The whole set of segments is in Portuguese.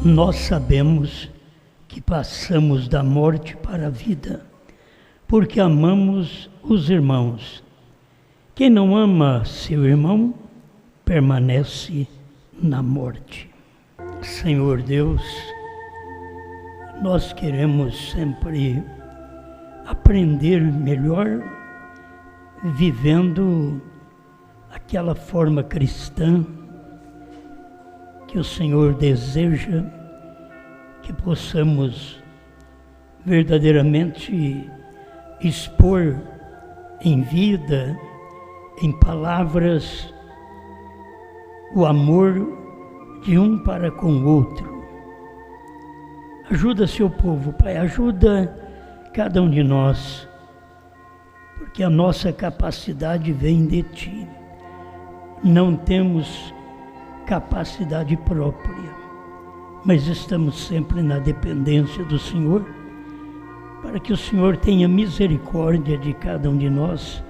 nós sabemos que passamos da morte para a vida, porque amamos os irmãos. Quem não ama seu irmão, permanece na morte. Senhor Deus, nós queremos sempre aprender melhor, vivendo aquela forma cristã que o Senhor deseja que possamos verdadeiramente expor em vida, em palavras, o amor de um para com o outro. Ajuda seu povo, Pai, ajuda cada um de nós, porque a nossa capacidade vem de Ti. Não temos capacidade própria, mas estamos sempre na dependência do Senhor, para que o Senhor tenha misericórdia de cada um de nós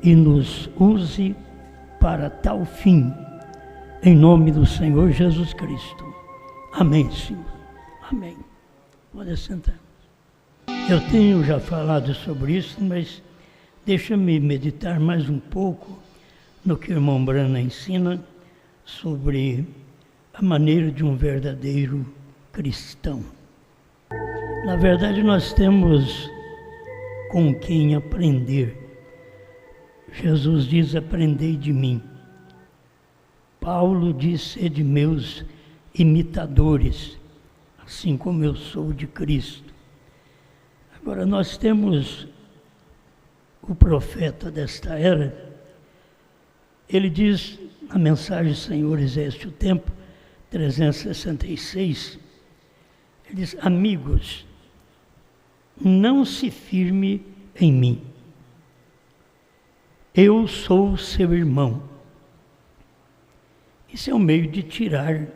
e nos use para tal fim, em nome do Senhor Jesus Cristo. Amém, Senhor. Amém. Pode sentar. Eu tenho já falado sobre isso, mas deixa-me meditar mais um pouco no que o irmão Brana ensina sobre a maneira de um verdadeiro cristão. Na verdade, nós temos com quem aprender. Jesus diz: aprendei de mim. Paulo diz: sede meus imitadores, assim como eu sou de Cristo. Agora, nós temos o profeta desta era. Ele diz na mensagem Senhores, este o tempo, 366, ele diz: amigos, não se firme em mim. Eu sou seu irmão. Isso é um meio de tirar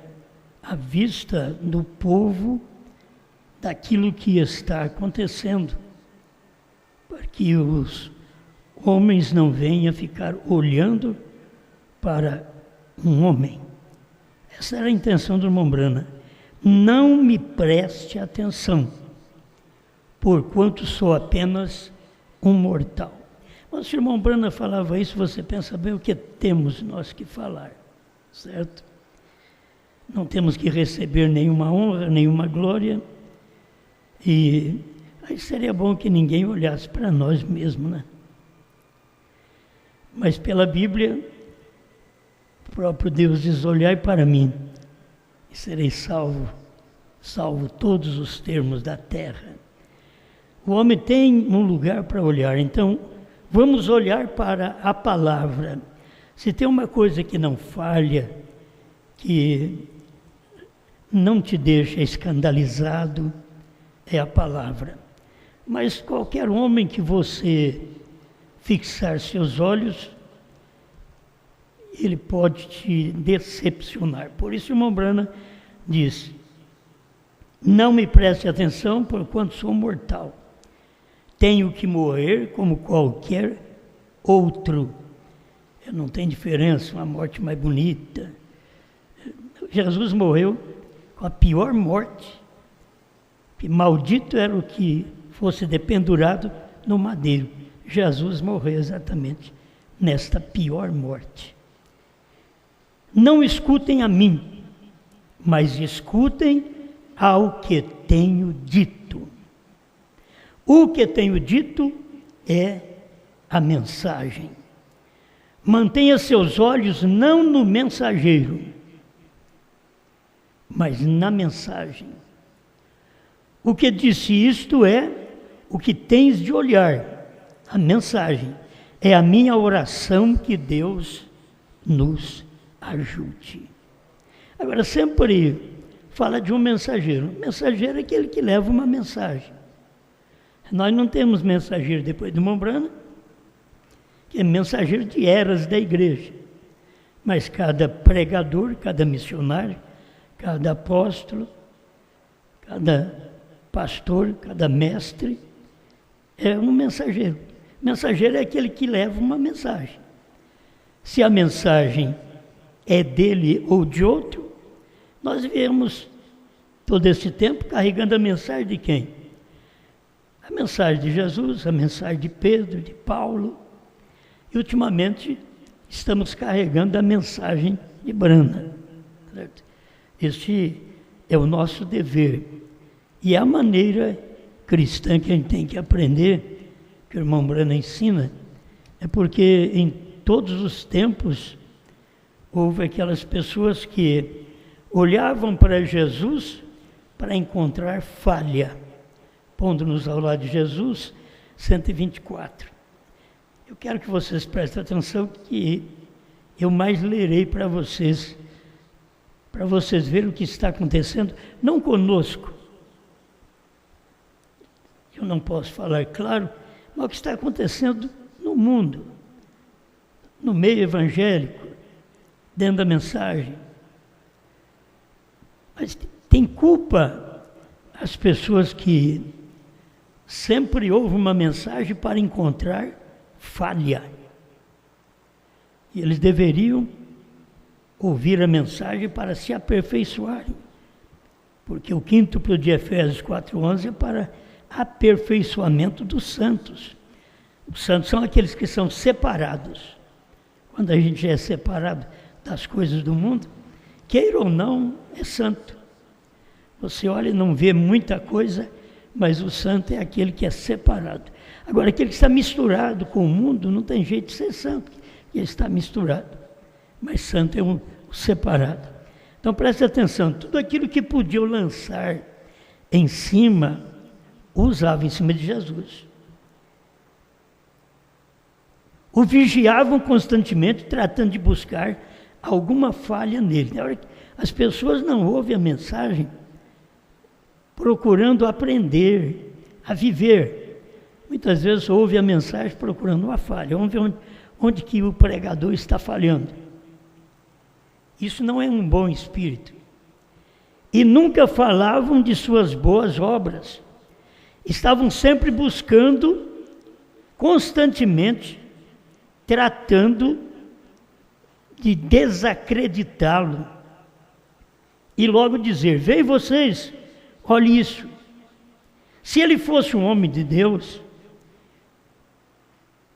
a vista do povo daquilo que está acontecendo, para que os homens não venham ficar olhando para um homem. Essa era a intenção do irmão Brana. Não me preste atenção, porquanto sou apenas um mortal. Mas se o irmão Brana falava isso, você pensa bem o que temos nós que falar, certo? Não temos que receber nenhuma honra, nenhuma glória, e aí seria bom que ninguém olhasse para nós mesmos, né? Mas pela Bíblia, o próprio Deus diz: olhai para mim e serei salvo todos os termos da terra. O homem tem um lugar para olhar, então vamos olhar para a palavra. Se tem uma coisa que não falha, que não te deixa escandalizado, é a palavra. Mas qualquer homem que você fixar seus olhos, ele pode te decepcionar. Por isso o irmão Brana diz: não me preste atenção, porquanto sou mortal. Tenho que morrer como qualquer outro. Não tem diferença, uma morte mais bonita. Jesus morreu com a pior morte, que maldito era o que fosse dependurado no madeiro. Jesus morreu exatamente nesta pior morte. Não escutem a mim, mas escutem ao que tenho dito. O que tenho dito é a mensagem. Mantenha seus olhos não no mensageiro, mas na mensagem. O que disse isto é o que tens de olhar, a mensagem. É a minha oração que Deus nos ajude. Agora, sempre fala de um mensageiro. O mensageiro é aquele que leva uma mensagem. Nós não temos mensageiro depois do irmão Brana, que é mensageiro de eras da igreja. Mas cada pregador, cada missionário, cada apóstolo, cada pastor, cada mestre é um mensageiro. Mensageiro é aquele que leva uma mensagem. Se a mensagem é dele ou de outro, nós viemos todo esse tempo carregando a mensagem de quem? A mensagem de Jesus, a mensagem de Pedro, de Paulo. E ultimamente estamos carregando a mensagem de Brana. Certo? Este é o nosso dever. E a maneira cristã que a gente tem que aprender, que o irmão Brana ensina, é porque em todos os tempos houve aquelas pessoas que olhavam para Jesus para encontrar falha. Pondo-nos ao lado de Jesus, 124. Eu quero que vocês prestem atenção que eu mais lerei para vocês verem o que está acontecendo, não conosco. Eu não posso falar, claro, mas o que está acontecendo no mundo, no meio evangélico, dentro da mensagem. Mas tem culpa as pessoas que sempre ouvem uma mensagem para encontrar falha. E eles deveriam ouvir a mensagem para se aperfeiçoarem. Porque o quíntuplo de Efésios 4:11 é para aperfeiçoamento dos santos. Os santos são aqueles que são separados. Quando a gente é separado das coisas do mundo, queira ou não, é santo. Você olha e não vê muita coisa, mas o santo é aquele que é separado. Agora, aquele que está misturado com o mundo, não tem jeito de ser santo, ele está misturado. Mas santo é o separado. Então, preste atenção, tudo aquilo que podiam lançar em cima, usava em cima de Jesus. O vigiavam constantemente, tratando de buscar alguma falha nele. Na hora que as pessoas não ouvem a mensagem, procurando aprender a viver. Muitas vezes ouve a mensagem procurando uma falha. Vamos ver onde que o pregador está falhando. Isso não é um bom espírito. E nunca falavam de suas boas obras. Estavam sempre buscando, constantemente, tratando de desacreditá-lo. E logo dizer, veem vocês, olhe isso. Se ele fosse um homem de Deus,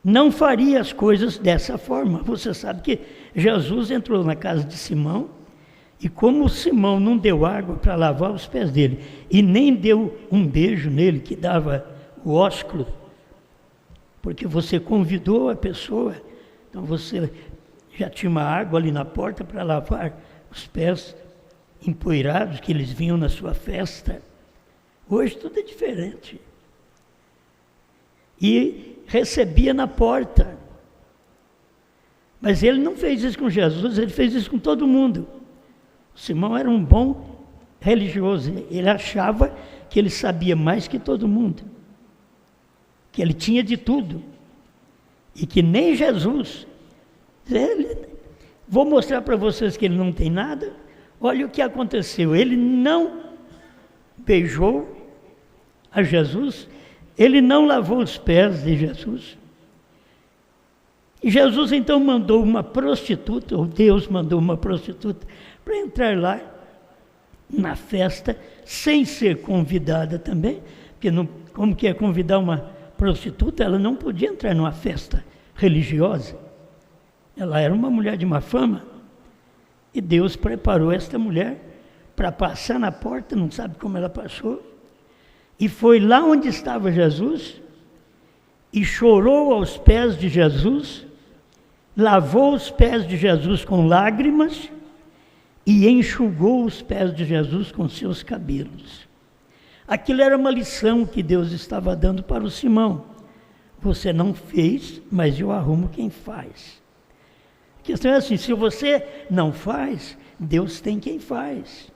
não faria as coisas dessa forma. Você sabe que Jesus entrou na casa de Simão, e como Simão não deu água para lavar os pés dele, e nem deu um beijo nele, que dava o ósculo, porque você convidou a pessoa, então você já tinha uma água ali na porta para lavar os pés empoeirados que eles vinham na sua festa. Hoje tudo é diferente. E recebia na porta. Mas ele não fez isso com Jesus, ele fez isso com todo mundo. Simão era um bom religioso, ele achava que ele sabia mais que todo mundo, que ele tinha de tudo, e que nem Jesus. Vou mostrar para vocês que ele não tem nada. Olha o que aconteceu, ele não beijou a Jesus, ele não lavou os pés de Jesus. E Jesus então mandou uma prostituta, ou Deus mandou uma prostituta, para entrar lá na festa, sem ser convidada também, porque não, como que é convidar uma prostituta? Ela não podia entrar numa festa religiosa. Ela era uma mulher de má fama, e Deus preparou esta mulher para passar na porta, não sabe como ela passou, e foi lá onde estava Jesus, e chorou aos pés de Jesus, lavou os pés de Jesus com lágrimas, e enxugou os pés de Jesus com seus cabelos. Aquilo era uma lição que Deus estava dando para o Simão. Você não fez, mas eu arrumo quem faz. A questão é assim, se você não faz, Deus tem quem faz.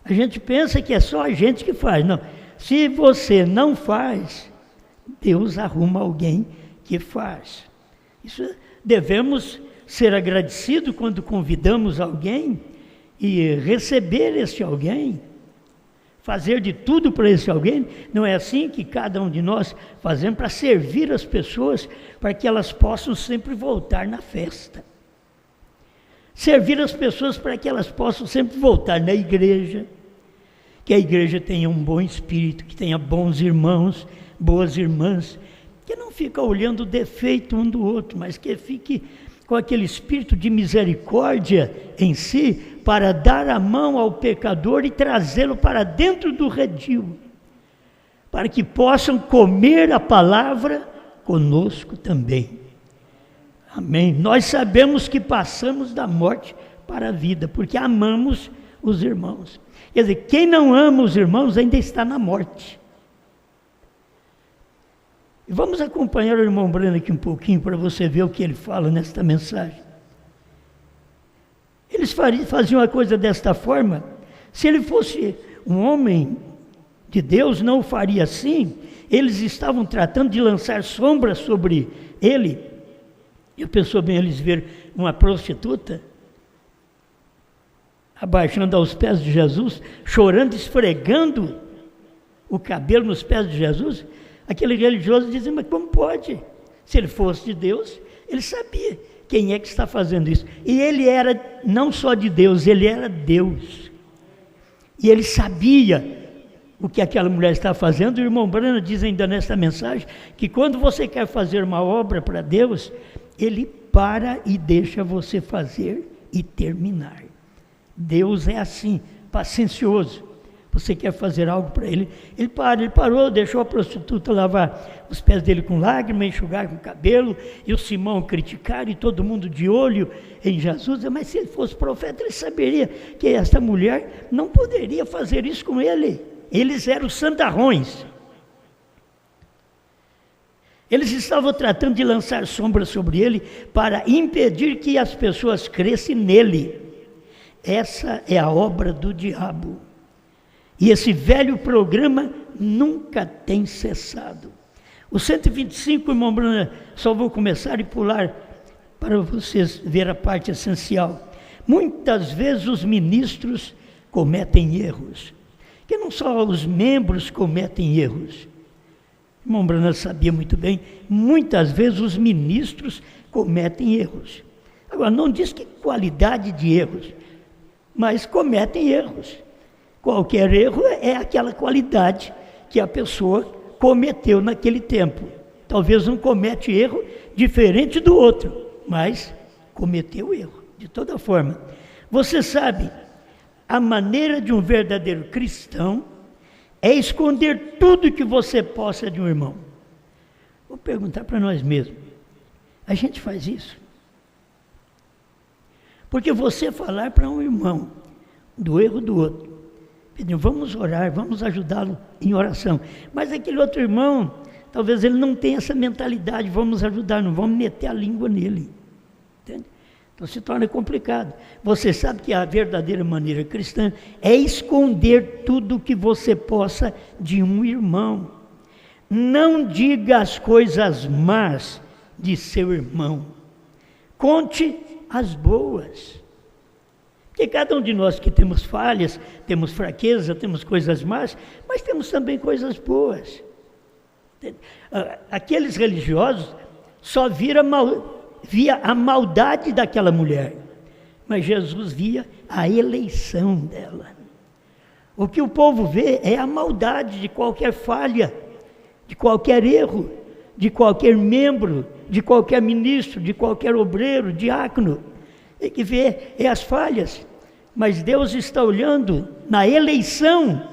A gente pensa que é só a gente que faz. Não, se você não faz, Deus arruma alguém que faz. Isso, devemos ser agradecidos quando convidamos alguém e receber esse alguém, fazer de tudo para esse alguém. Não é assim que cada um de nós fazemos para servir as pessoas, para que elas possam sempre voltar na festa. Servir as pessoas para que elas possam sempre voltar na igreja, que a igreja tenha um bom espírito, que tenha bons irmãos, boas irmãs, que não fica olhando o defeito um do outro, mas que fique com aquele espírito de misericórdia em si, para dar a mão ao pecador e trazê-lo para dentro do redil, para que possam comer a palavra conosco também. Amém. Nós sabemos que passamos da morte para a vida, porque amamos os irmãos. Quer dizer, quem não ama os irmãos ainda está na morte. E vamos acompanhar o irmão Breno aqui um pouquinho, para você ver o que ele fala nesta mensagem. Eles faziam a coisa desta forma. Se ele fosse um homem de Deus, não o faria assim. Eles estavam tratando de lançar sombra sobre ele. E pensou bem eles ver uma prostituta abaixando aos pés de Jesus, chorando, esfregando o cabelo nos pés de Jesus. Aquele religioso dizia, mas como pode? Se ele fosse de Deus, ele sabia quem é que está fazendo isso. E ele era não só de Deus, ele era Deus. E ele sabia o que aquela mulher está fazendo. O irmão Brana diz ainda nesta mensagem, que quando você quer fazer uma obra para Deus, Ele para e deixa você fazer e terminar. Deus é assim, paciencioso. Você quer fazer algo para Ele, Ele parou, deixou a prostituta lavar os pés dele com lágrimas, enxugar com o cabelo, e o Simão criticar, e todo mundo de olho em Jesus. Mas se ele fosse profeta, ele saberia que esta mulher não poderia fazer isso com ele. Eles eram santarrões. Eles estavam tratando de lançar sombra sobre ele para impedir que as pessoas crescem nele. Essa é a obra do diabo. E esse velho programa nunca tem cessado. O 125, irmão Bruno, só vou começar e pular para vocês ver a parte essencial. Muitas vezes os ministros cometem erros. Que não só os membros cometem erros. O irmão Bruno sabia muito bem, muitas vezes os ministros cometem erros. Agora, não diz que qualidade de erros, mas cometem erros. Qualquer erro é aquela qualidade que a pessoa cometeu naquele tempo. Talvez um comete erro diferente do outro, mas cometeu erro, de toda forma. Você sabe, a maneira de um verdadeiro cristão é esconder tudo que você possa de um irmão. Vou perguntar para nós mesmos, a gente faz isso? Porque você falar para um irmão do erro do outro, vamos orar, vamos ajudá-lo em oração. Mas aquele outro irmão, talvez ele não tenha essa mentalidade, vamos ajudar, não vamos meter a língua nele. Entende? Então se torna complicado. Você sabe que a verdadeira maneira cristã é esconder tudo que você possa de um irmão. Não diga as coisas más de seu irmão. Conte as boas. Porque cada um de nós que temos falhas, temos fraqueza, temos coisas más, mas temos também coisas boas. Aqueles religiosos só via a maldade daquela mulher, mas Jesus via a eleição dela. O que o povo vê é a maldade de qualquer falha, de qualquer erro, de qualquer membro, de qualquer ministro, de qualquer obreiro, diácono. Tem que ver as falhas. Mas Deus está olhando na eleição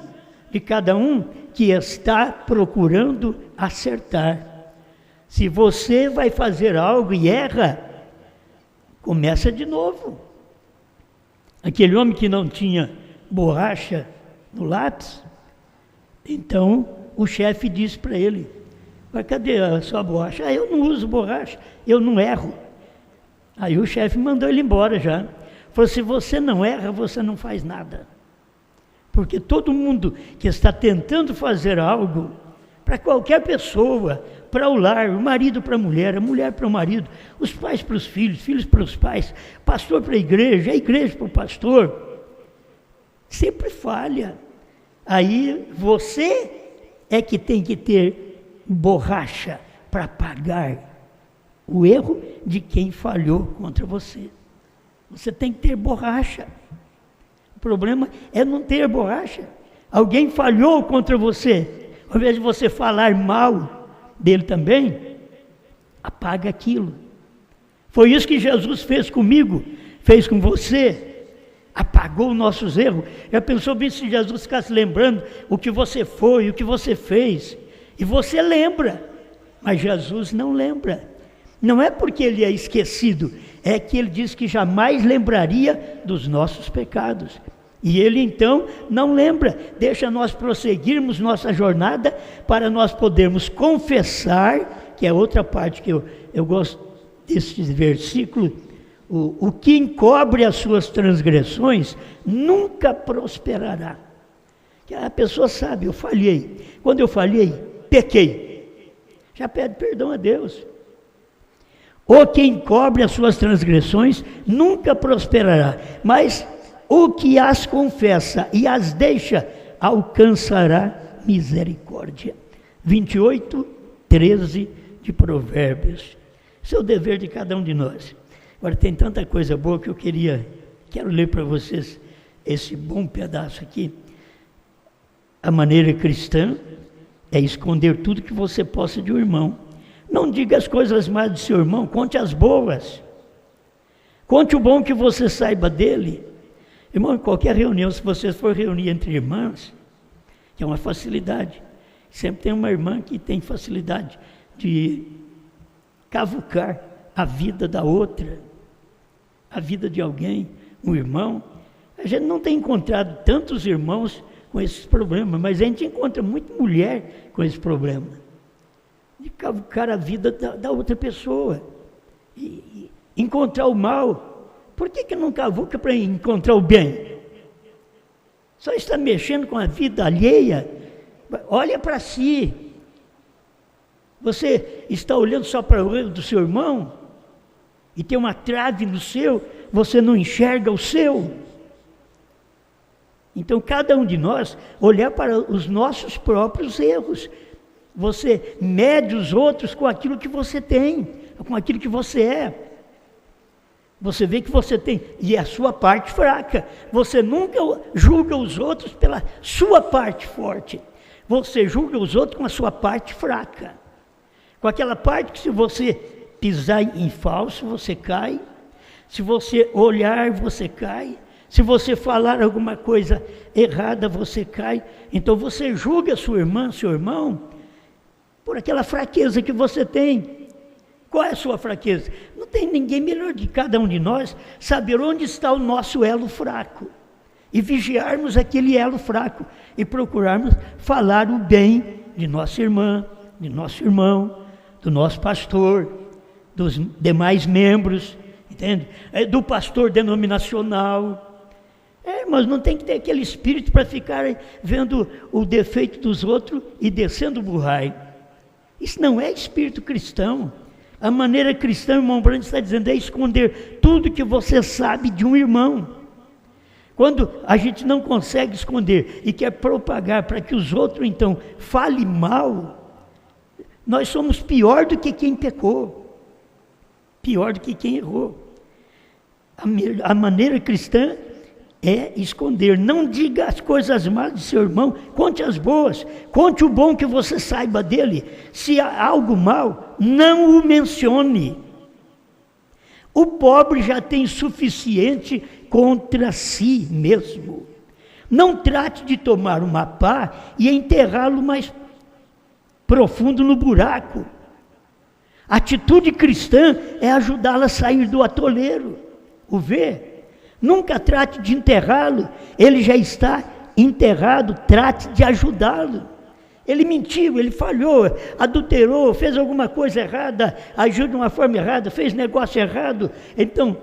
de cada um que está procurando acertar. Se você vai fazer algo e erra, começa de novo. Aquele homem que não tinha borracha no lápis, então o chefe disse para ele, mas cadê a sua borracha? Eu não uso borracha, eu não erro. Aí o chefe mandou ele embora já. Falou, se você não erra, você não faz nada. Porque todo mundo que está tentando fazer algo, para qualquer pessoa, para o lar, o marido para a mulher para o marido, os pais para os filhos, filhos para os pais, pastor para a igreja para o pastor, sempre falha. Aí você é que tem que ter borracha para pagar o erro de quem falhou contra você. Você tem que ter borracha. O problema é não ter borracha. Alguém falhou contra você, ao invés de você falar mal dele também, apaga aquilo. Foi isso que Jesus fez comigo, fez com você, apagou nossos erros. Já pensou bem se Jesus ficasse lembrando o que você foi, o que você fez, e você lembra, mas Jesus não lembra. Não é porque ele é esquecido, é que ele diz que jamais lembraria dos nossos pecados. E ele então não lembra, deixa nós prosseguirmos nossa jornada para nós podermos confessar, que é outra parte que eu gosto desse versículo, o que encobre as suas transgressões nunca prosperará. Que a pessoa sabe, eu falhei. Quando eu falhei, pequei. Já pede perdão a Deus. O que encobre as suas transgressões nunca prosperará, mas o que as confessa e as deixa alcançará misericórdia. 28, 13 de Provérbios. Esse é o dever de cada um de nós. Agora tem tanta coisa boa que eu quero ler para vocês esse bom pedaço aqui. A maneira cristã é esconder tudo que você possa de um irmão. Não diga as coisas más de seu irmão, conte as boas. Conte o bom que você saiba dele. Irmão, em qualquer reunião, se você for reunir entre irmãs, que é uma facilidade, sempre tem uma irmã que tem facilidade de cavucar a vida da outra, a vida de alguém, um irmão. A gente não tem encontrado tantos irmãos com esses problemas, mas a gente encontra muita mulher com esse problema, de cavucar a vida da outra pessoa, e encontrar o mal. Por que não cavuca para encontrar o bem? Só está mexendo com a vida alheia. Olha para si. Você está olhando só para o erro do seu irmão? E tem uma trave no seu, você não enxerga o seu. Então cada um de nós olhar para os nossos próprios erros. Você mede os outros com aquilo que você tem, com aquilo que você é. Você vê que você tem, e é a sua parte fraca. Você nunca julga os outros pela sua parte forte. Você julga os outros com a sua parte fraca. Com aquela parte que se você pisar em falso, você cai. Se você olhar, você cai. Se você falar alguma coisa errada, você cai. Então você julga sua irmã, seu irmão, por aquela fraqueza que você tem. Qual é a sua fraqueza? Não tem ninguém melhor de cada um de nós saber onde está o nosso elo fraco e vigiarmos aquele elo fraco e procurarmos falar o bem de nossa irmã, de nosso irmão, do nosso pastor, dos demais membros, entende? Do pastor denominacional. Mas não tem que ter aquele espírito para ficar vendo o defeito dos outros e descendo o burrai. Isso não é espírito cristão. A maneira cristã, o irmão Brandt está dizendo, é esconder tudo que você sabe de um irmão. Quando a gente não consegue esconder e quer propagar para que os outros, então, falem mal, nós somos pior do que quem pecou, pior do que quem errou. A maneira cristã é esconder. Não diga as coisas más de seu irmão, conte as boas, conte o bom que você saiba dele. Se há algo mal, não o mencione. O pobre já tem suficiente contra si mesmo. Não trate de tomar uma pá e enterrá-lo mais profundo no buraco. A atitude cristã é ajudá-lo a sair do atoleiro. O ver. Nunca trate de enterrá-lo, ele já está enterrado, trate de ajudá-lo. Ele mentiu, ele falhou, adulterou, fez alguma coisa errada, agiu de uma forma errada, fez negócio errado. Então,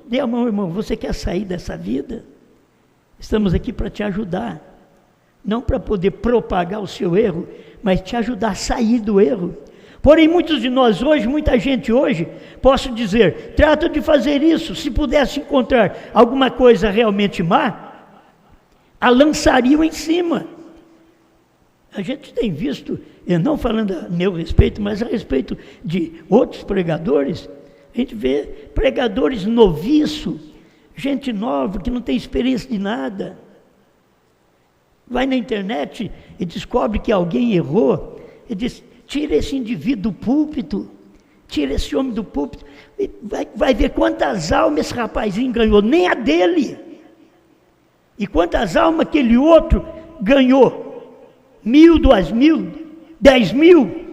dê a mão, irmão, você quer sair dessa vida? Estamos aqui para te ajudar, não para poder propagar o seu erro, mas te ajudar a sair do erro. Porém, muitos de nós hoje, muita gente hoje, posso dizer, trata de fazer isso, se pudesse encontrar alguma coisa realmente má, a lançariam em cima. A gente tem visto, eu não falando a meu respeito, mas a respeito de outros pregadores, a gente vê pregadores noviços, gente nova, que não tem experiência de nada, vai na internet e descobre que alguém errou, e diz, tira esse indivíduo do púlpito, tira esse homem do púlpito, e vai ver quantas almas esse rapazinho ganhou, nem a dele. E quantas almas aquele outro ganhou? 1.000, 2.000, 10.000.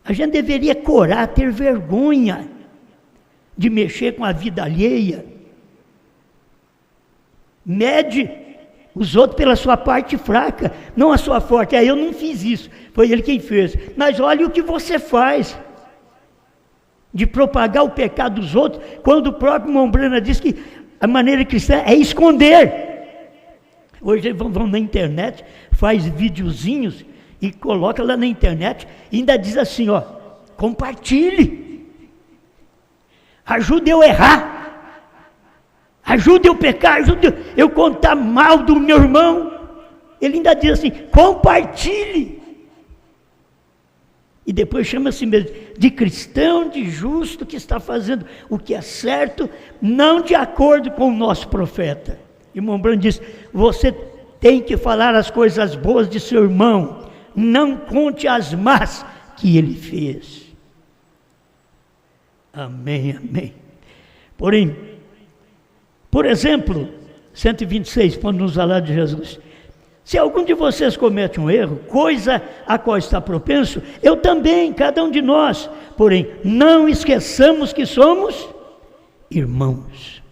A gente deveria corar, ter vergonha de mexer com a vida alheia. Mede os outros pela sua parte fraca, não a sua forte. Eu não fiz isso, foi ele quem fez. Mas olha o que você faz, de propagar o pecado dos outros, quando o próprio Mombrana diz que a maneira cristã é esconder. Hoje eles vão na internet, faz videozinhos e coloca lá na internet, e ainda diz assim, ó, compartilhe, ajude eu a errar, ajude eu a pecar, ajude eu contar mal do meu irmão. Ele ainda diz assim, compartilhe. E depois chama-se mesmo de cristão, de justo, que está fazendo o que é certo, não de acordo com o nosso profeta. E Mombrana diz, você tem que falar as coisas boas de seu irmão, não conte as más que ele fez. Amém, amém. Porém, por exemplo, 126, quando nos falar de Jesus, se algum de vocês comete um erro, coisa a qual está propenso, eu também, cada um de nós. Porém, não esqueçamos que somos irmãos.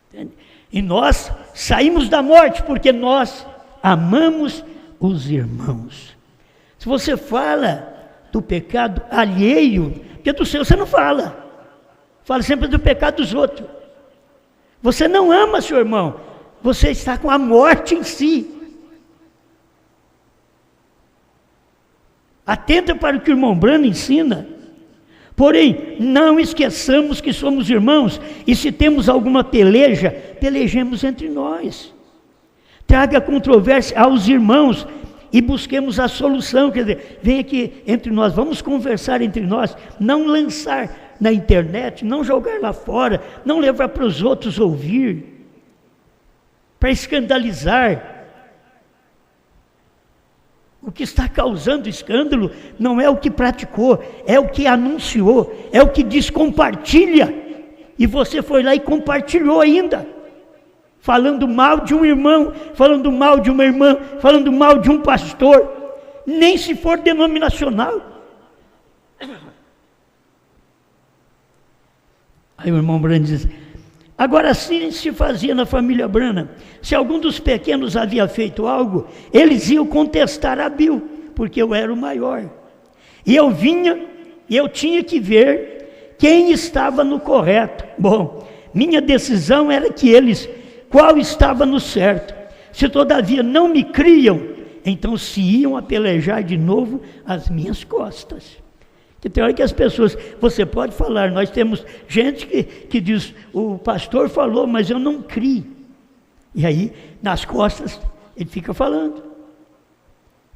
Entende? E nós saímos da morte porque nós amamos os irmãos. Se você fala do pecado alheio, porque do seu você não fala. Fala sempre do pecado dos outros. Você não ama seu irmão, você está com a morte em si. Atenta para o que o irmão Brano ensina. Porém, não esqueçamos que somos irmãos, e se temos alguma peleja, pelejemos entre nós. Traga controvérsia aos irmãos e busquemos a solução. Quer dizer, vem aqui entre nós, vamos conversar entre nós, não lançar na internet, não jogar lá fora, não levar para os outros ouvir, para escandalizar. O que está causando escândalo não é o que praticou, é o que anunciou, é o que diz compartilha, e você foi lá e compartilhou ainda, falando mal de um irmão, falando mal de uma irmã, falando mal de um pastor, nem se for denominacional. Aí o irmão Brano diz, agora assim se fazia na família Brana, se algum dos pequenos havia feito algo, eles iam contestar a Bill, porque eu era o maior, e eu vinha, e eu tinha que ver quem estava no correto. Bom, minha decisão era que eles, qual estava no certo. Se todavia não me criam, então se iam a pelejar de novo às minhas costas. Que tem hora que as pessoas, você pode falar, nós temos gente que diz, o pastor falou, mas eu não criei. E aí, nas costas, ele fica falando.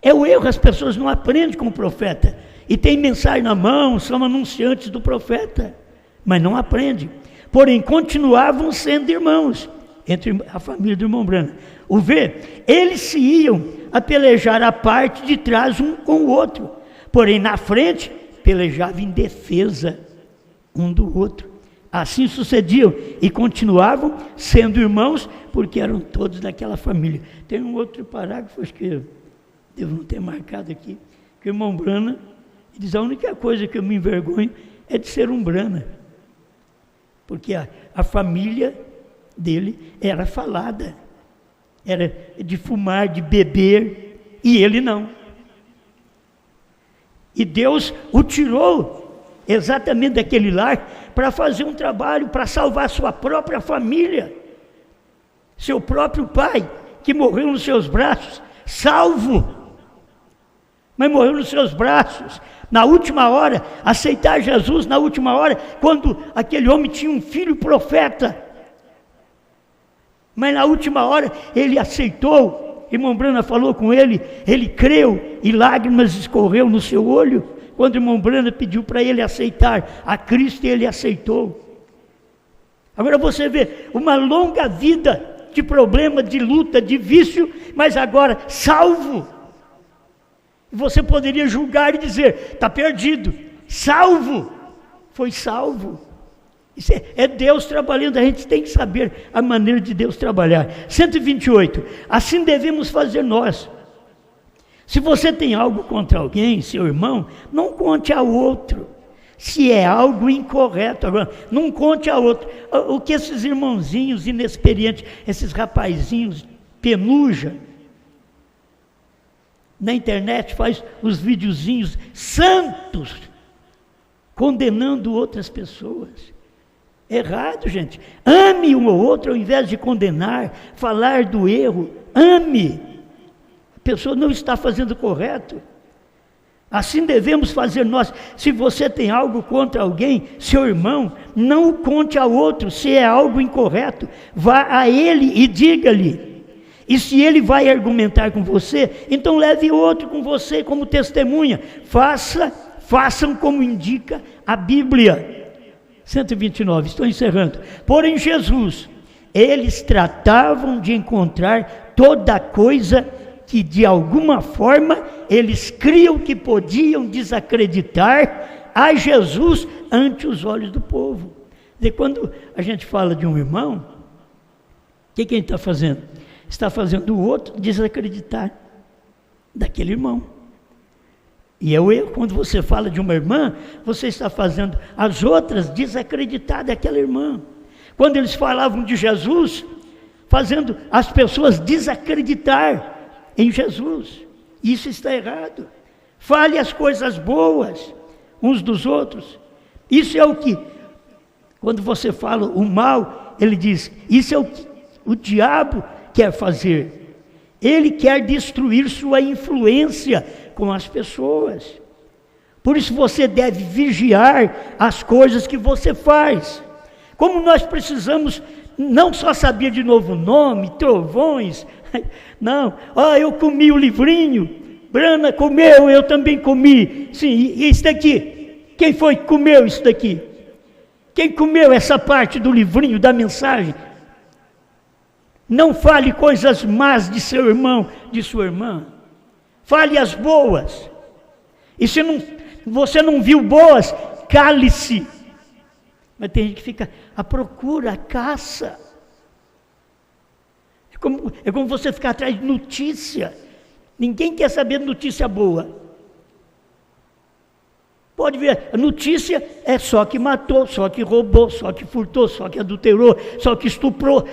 É o erro, as pessoas não aprendem com o profeta. E tem mensagem na mão, são anunciantes do profeta, mas não aprendem. Porém, continuavam sendo irmãos, entre a família do irmão Brana. O ver, eles se iam a pelejar a parte de trás um com o outro. Porém, na frente, pelejavam em defesa um do outro. Assim sucediam e continuavam sendo irmãos, porque eram todos daquela família. Tem um outro parágrafo, acho que eu devo não ter marcado aqui, que o irmão Brana diz, a única coisa que eu me envergonho é de ser um Brana, porque a família dele era falada, era de fumar, de beber, e ele não. E Deus o tirou exatamente daquele lar para fazer um trabalho, para salvar sua própria família. Seu próprio pai, que morreu nos seus braços, salvo, mas morreu nos seus braços. Na última hora, aceitar Jesus na última hora, quando aquele homem tinha um filho profeta. Mas na última hora, ele aceitou. Irmão Brana falou com ele, ele creu e lágrimas escorreu no seu olho, quando o irmão Brana pediu para ele aceitar a Cristo, e ele aceitou. Agora você vê, uma longa vida de problema, de luta, de vício, mas agora salvo. Você poderia julgar e dizer, está perdido. Salvo, foi salvo. Isso é Deus trabalhando, a gente tem que saber a maneira de Deus trabalhar. 128, assim devemos fazer nós. Se você tem algo contra alguém, seu irmão, não conte ao outro. Se é algo incorreto, agora, não conte ao outro. O que esses irmãozinhos inexperientes, esses rapazinhos, penuja, na internet faz os videozinhos santos, condenando outras pessoas. Errado, gente. Ame um ou outro ao invés de condenar, falar do erro. Ame. A pessoa não está fazendo correto. Assim devemos fazer nós. Se você tem algo contra alguém, seu irmão, não o conte ao outro. Se é algo incorreto, vá a ele e diga-lhe. E se ele vai argumentar com você, então leve outro com você como testemunha. Façam como indica a Bíblia. 129, estou encerrando. Porém, Jesus, eles tratavam de encontrar toda coisa que de alguma forma eles criam que podiam desacreditar a Jesus ante os olhos do povo. E quando a gente fala de um irmão, o que a gente está fazendo? Está fazendo o outro desacreditar daquele irmão. E é o erro, quando você fala de uma irmã, você está fazendo as outras desacreditar daquela irmã. Quando eles falavam de Jesus, fazendo as pessoas desacreditar em Jesus. Isso está errado. Fale as coisas boas uns dos outros. Isso é o que, quando você fala o mal, ele diz, isso é o que o diabo quer fazer. Ele quer destruir sua influência com as pessoas. Por isso você deve vigiar as coisas que você faz. Como nós precisamos não só saber de novo nome, trovões, não, eu comi o livrinho, Brana comeu, eu também comi. Sim, e isso daqui? Quem foi que comeu isso daqui? Quem comeu essa parte do livrinho, da mensagem? Não fale coisas más de seu irmão, de sua irmã. Fale as boas. E se você não viu boas, cale-se. Mas tem gente que fica à procura, à caça. É como você ficar atrás de notícia. Ninguém quer saber de notícia boa. Pode ver, a notícia é só que matou, só que roubou, só que furtou, só que adulterou, só que estuprou.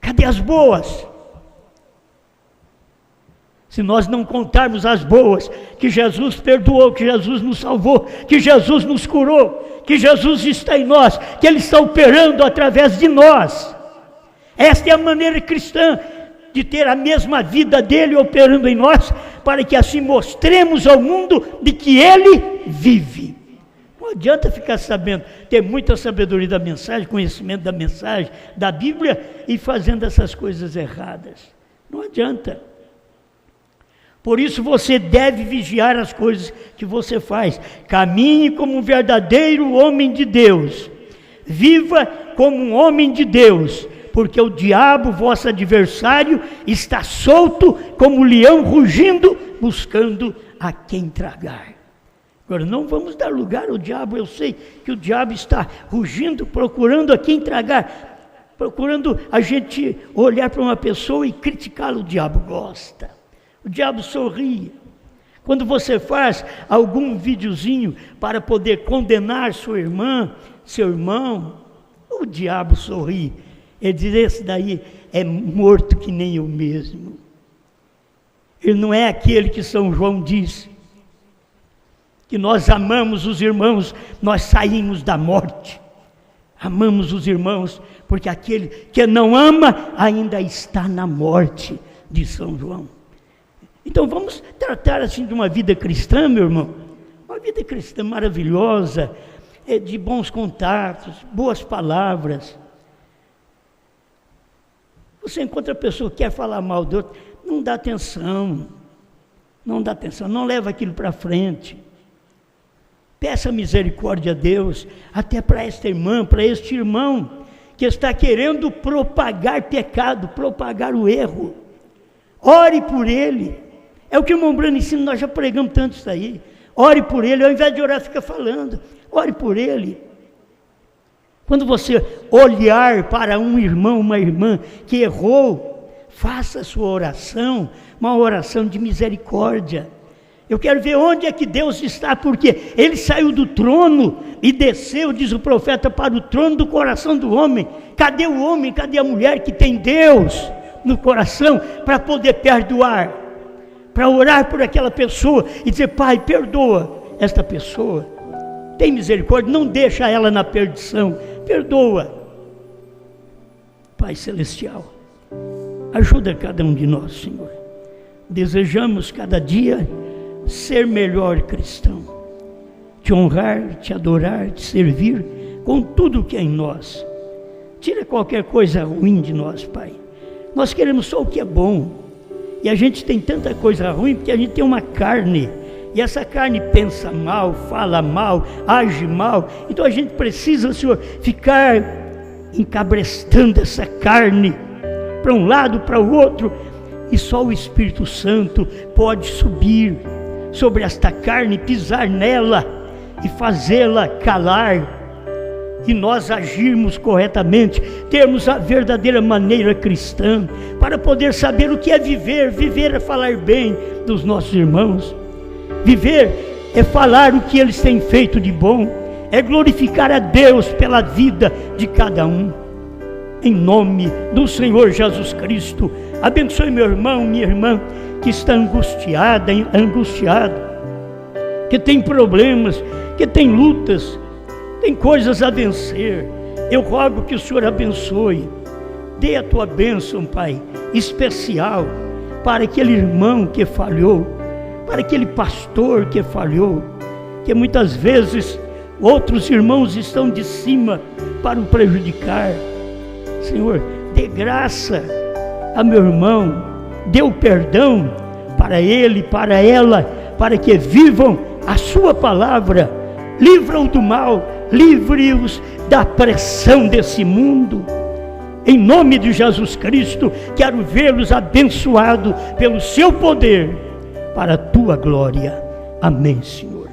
Cadê as boas? Se nós não contarmos as boas, que Jesus perdoou, que Jesus nos salvou, que Jesus nos curou, que Jesus está em nós, que Ele está operando através de nós. Esta é a maneira cristã de ter a mesma vida dele operando em nós, para que assim mostremos ao mundo de que Ele vive. Não adianta ficar sabendo, ter muita sabedoria da mensagem, conhecimento da mensagem, da Bíblia, e fazendo essas coisas erradas. Não adianta. Por isso você deve vigiar as coisas que você faz. Caminhe como um verdadeiro homem de Deus. Viva como um homem de Deus, porque o diabo, vosso adversário, está solto como um leão rugindo, buscando a quem tragar. Agora, não vamos dar lugar ao diabo. Eu sei que o diabo está rugindo, procurando a quem tragar, procurando a gente olhar para uma pessoa e criticá-lo. O diabo gosta. O diabo sorri. Quando você faz algum videozinho para poder condenar sua irmã, seu irmão, o diabo sorri. Ele diz, esse daí é morto que nem eu mesmo. Ele não é aquele que São João diz, que nós amamos os irmãos, nós saímos da morte. Amamos os irmãos, porque aquele que não ama ainda está na morte, de São João. Então vamos tratar assim de uma vida cristã, meu irmão, uma vida cristã maravilhosa, de bons contatos, boas palavras. Você encontra a pessoa que quer falar mal do outro, não dá atenção, não leva aquilo para frente. Peça misericórdia a Deus, até para esta irmã, para este irmão, que está querendo propagar pecado, propagar o erro. Ore por ele. É o que o irmão Brano ensina, nós já pregamos tanto isso aí. Ore por ele, ao invés de orar, fica falando. Ore por ele. Quando você olhar para um irmão, uma irmã que errou, faça a sua oração, uma oração de misericórdia. Eu quero ver onde é que Deus está, porque Ele saiu do trono e desceu, diz o profeta, para o trono do coração do homem. Cadê o homem, cadê a mulher que tem Deus no coração para poder perdoar? Para orar por aquela pessoa e dizer, Pai, perdoa esta pessoa. Tem misericórdia, não deixa ela na perdição, perdoa. Pai Celestial, ajuda cada um de nós, Senhor. Desejamos cada dia ser melhor cristão, te honrar, te adorar, te servir com tudo que é em nós. Tira qualquer coisa ruim de nós, Pai. Nós queremos só o que é bom, e a gente tem tanta coisa ruim porque a gente tem uma carne, e essa carne pensa mal, fala mal, age mal. Então a gente precisa, Senhor, ficar encabrestando essa carne para um lado, para o outro, e só o Espírito Santo pode subir sobre esta carne, pisar nela e fazê-la calar, e nós agirmos corretamente, termos a verdadeira maneira cristã, para poder saber o que é viver. Viver é falar bem dos nossos irmãos, viver é falar o que eles têm feito de bom, é glorificar a Deus pela vida de cada um. Em nome do Senhor Jesus Cristo, abençoe meu irmão, minha irmã, que está angustiado, que tem problemas, que tem lutas, tem coisas a vencer. Eu rogo que o Senhor abençoe, dê a tua bênção, Pai, especial para aquele irmão que falhou, para aquele pastor que falhou, que muitas vezes outros irmãos estão de cima para o prejudicar. Senhor, dê graça a meu irmão, dê o perdão para ele, para ela, para que vivam a sua palavra. Livra-o do mal, livre-os da pressão desse mundo. Em nome de Jesus Cristo, quero vê-los abençoados pelo seu poder, para a tua glória. Amém, Senhor.